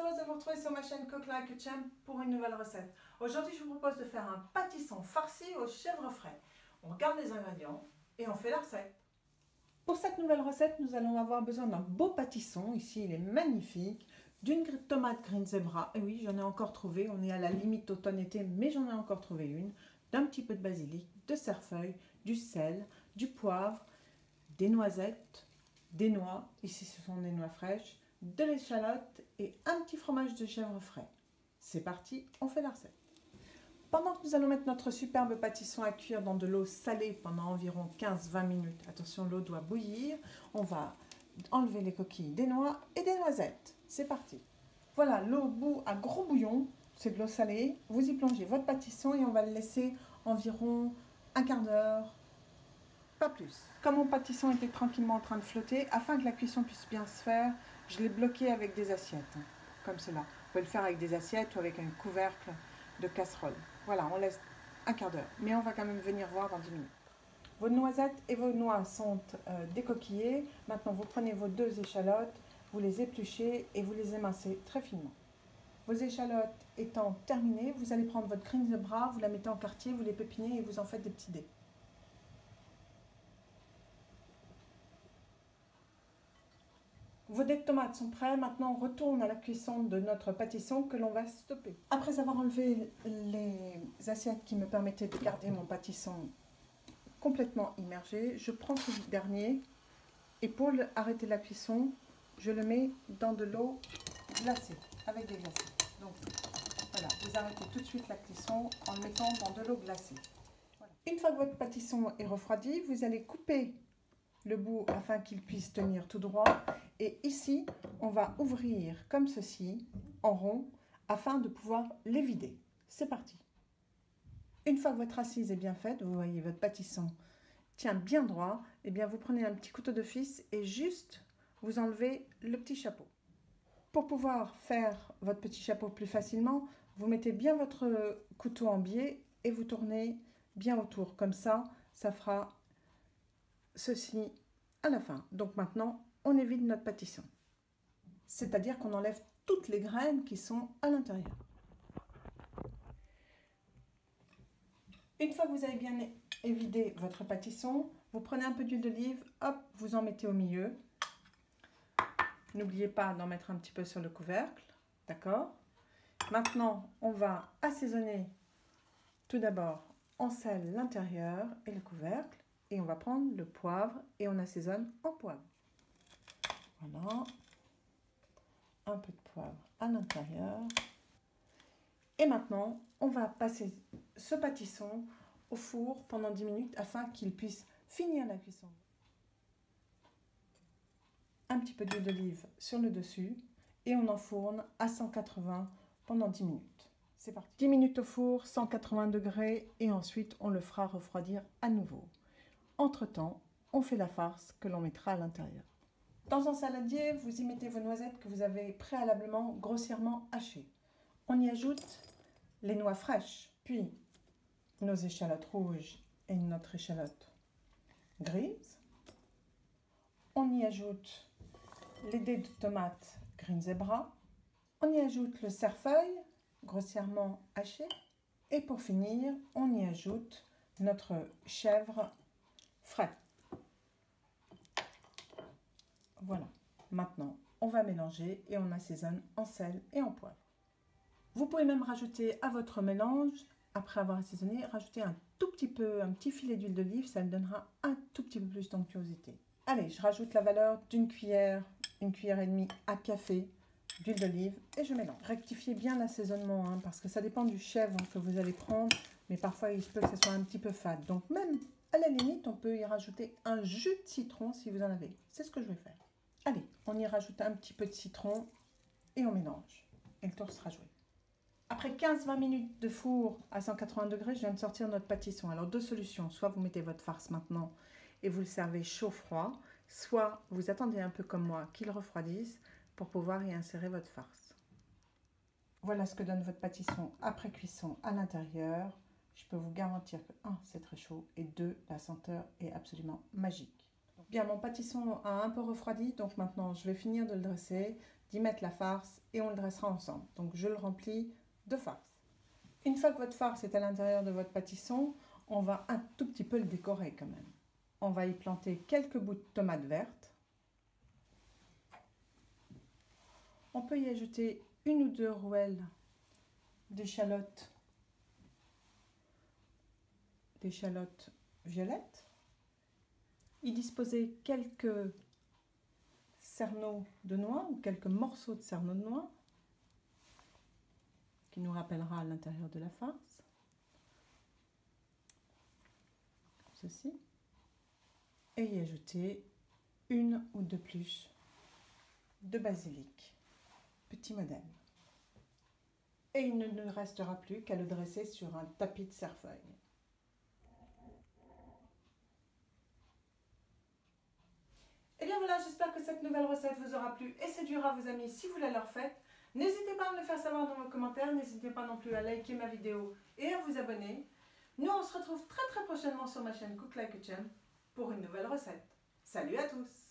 heureuse de vous retrouver sur ma chaîne Cook Like a Champ pour une nouvelle recette. Aujourd'hui, je vous propose de faire un pâtisson farci aux chèvres frais. On regarde les ingrédients et on fait la recette. Pour cette nouvelle recette, nous allons avoir besoin d'un beau pâtisson. Ici, il est magnifique. D'une tomate Green Zebra. Et oui, j'en ai encore trouvé. On est à la limite automne-été, mais j'en ai encore trouvé une. D'un petit peu de basilic, de cerfeuil, du sel, du poivre, des noisettes, des noix. Ici, ce sont des noix fraîches, de l'échalote et un petit fromage de chèvre frais. C'est parti, on fait la recette. Pendant que nous allons mettre notre superbe pâtisson à cuire dans de l'eau salée pendant environ 15-20 minutes, attention, l'eau doit bouillir, on va enlever les coquilles des noix et des noisettes. C'est parti. Voilà, l'eau bout à gros bouillon, c'est de l'eau salée. Vous y plongez votre pâtisson et on va le laisser environ un quart d'heure, pas plus. Comme mon pâtisson était tranquillement en train de flotter, afin que la cuisson puisse bien se faire, je l'ai bloqué avec des assiettes, comme cela. Vous pouvez le faire avec des assiettes ou avec un couvercle de casserole. Voilà, on laisse un quart d'heure, mais on va quand même venir voir dans 10 minutes. Vos noisettes et vos noix sont décoquillées. Maintenant, vous prenez vos deux échalotes, vous les épluchez et vous les émincez très finement. Vos échalotes étant terminées, vous allez prendre votre Green Zebra, vous la mettez en quartier, vous les pépinez et vous en faites des petits dés. Vos dés de tomates sont prêts. Maintenant, on retourne à la cuisson de notre pâtisson que l'on va stopper. Après avoir enlevé les assiettes qui me permettaient de garder mon pâtisson complètement immergé, je prends ce dernier et pour arrêter la cuisson, je le mets dans de l'eau glacée, avec des glaçons. Donc voilà, vous arrêtez tout de suite la cuisson en le mettant dans de l'eau glacée. Voilà. Une fois que votre pâtisson est refroidi, vous allez couper le bout afin qu'il puisse tenir tout droit. Et ici, on va ouvrir comme ceci, en rond, afin de pouvoir les vider. C'est parti. Une fois que votre assise est bien faite, vous voyez votre pâtisson tient bien droit, et bien vous prenez un petit couteau de fils et juste vous enlevez le petit chapeau. Pour pouvoir faire votre petit chapeau plus facilement, vous mettez bien votre couteau en biais et vous tournez bien autour. Comme ça, ça fera ceci à la fin. Donc maintenant, on évite notre pâtisson. C'est-à-dire qu'on enlève toutes les graines qui sont à l'intérieur. Une fois que vous avez bien évidé votre pâtisson, vous prenez un peu d'huile d'olive, hop, vous en mettez au milieu. N'oubliez pas d'en mettre un petit peu sur le couvercle, d'accord? Maintenant, on va assaisonner tout d'abord, on sale l'intérieur et le couvercle, et on va prendre le poivre et on assaisonne en poivre. Voilà, un peu de poivre à l'intérieur. Et maintenant, on va passer ce pâtisson au four pendant 10 minutes afin qu'il puisse finir la cuisson. Un petit peu d'huile d'olive sur le dessus et on enfourne à 180 pendant 10 minutes. C'est parti. 10 minutes au four, 180 degrés et ensuite on le fera refroidir à nouveau. Entre-temps, on fait la farce que l'on mettra à l'intérieur. Dans un saladier, vous y mettez vos noisettes que vous avez préalablement grossièrement hachées. On y ajoute les noix fraîches, puis nos échalotes rouges et notre échalote grise. On y ajoute les dés de tomates Green Zebra. On y ajoute le cerfeuil grossièrement haché. Et pour finir, on y ajoute notre chèvre frais. Voilà. Maintenant, on va mélanger et on assaisonne en sel et en poivre. Vous pouvez même rajouter à votre mélange, après avoir assaisonné, rajouter un tout petit peu, un petit filet d'huile d'olive, ça le donnera un tout petit peu plus d'onctuosité. Allez, je rajoute la valeur d'une cuillère, une cuillère et demie à café d'huile d'olive et je mélange. Rectifiez bien l'assaisonnement, hein, parce que ça dépend du chèvre que vous allez prendre, mais parfois il se peut que ce soit un petit peu fade. Donc même à la limite, on peut y rajouter un jus de citron si vous en avez. C'est ce que je vais faire. Allez, on y rajoute un petit peu de citron et on mélange. Et le tour sera joué. Après 15-20 minutes de four à 180 degrés, je viens de sortir notre pâtisson. Alors deux solutions, soit vous mettez votre farce maintenant et vous le servez chaud-froid, soit vous attendez un peu comme moi qu'il refroidisse pour pouvoir y insérer votre farce. Voilà ce que donne votre pâtisson après cuisson à l'intérieur. Je peux vous garantir que 1, c'est très chaud et 2, la senteur est absolument magique. Bien, mon pâtisson a un peu refroidi, donc maintenant je vais finir de le dresser. d'y mettre la farce et on le dressera ensemble. Donc je le remplis de farce. Une fois que votre farce est à l'intérieur de votre pâtisson, on va un tout petit peu le décorer quand même. On va y planter quelques bouts de tomates vertes. On peut y ajouter 1 ou 2 rouelles d'échalotes violettes. Y disposer quelques cerneaux de noix ou quelques morceaux de cerneaux de noix qui nous rappellera à l'intérieur de la farce. Comme ceci. Et y ajouter 1 ou 2 pluches de basilic, petit modèle. Et il ne nous restera plus qu'à le dresser sur un tapis de cerfeuil. Et bien voilà, j'espère que cette nouvelle recette vous aura plu et séduira vos amis si vous la leur faites. N'hésitez pas à me le faire savoir dans vos commentaires, n'hésitez pas non plus à liker ma vidéo et à vous abonner. Nous on se retrouve très prochainement sur ma chaîne Cook Like a Champ pour une nouvelle recette. Salut à tous!